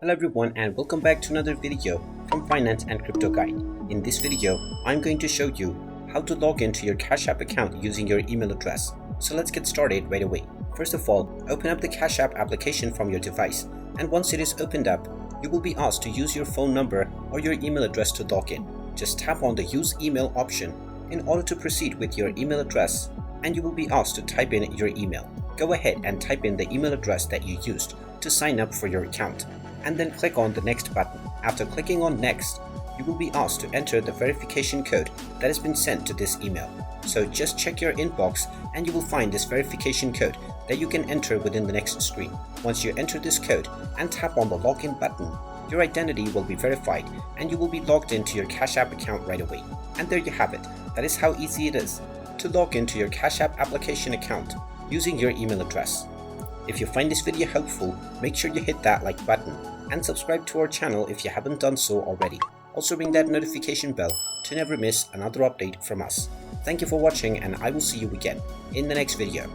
Hello everyone and welcome back to another video from Finance and Crypto Guide. In this video, I'm going to show you how to log into your Cash App account using your email address. So let's get started right away. First of all, open up the Cash App application from your device, and once it is opened up, you will be asked to use your phone number or your email address to log in. Just tap on the Use Email option in order to proceed with your email address, and you will be asked to type in your email. Go ahead and type in the email address that you used to sign up for your account, and then click on the Next button. After clicking on Next, you will be asked to enter the verification code that has been sent to this email. So just check your inbox and you will find this verification code that you can enter within the next screen. Once you enter this code and tap on the login button, your identity will be verified and you will be logged into your Cash App account right away. And there you have it. That is how easy it is to log into your Cash App application account using your email address. If you find this video helpful, make sure you hit that like button and subscribe to our channel if you haven't done so already. Also ring that notification bell to never miss another update from us. Thank you for watching, and I will see you again in the next video.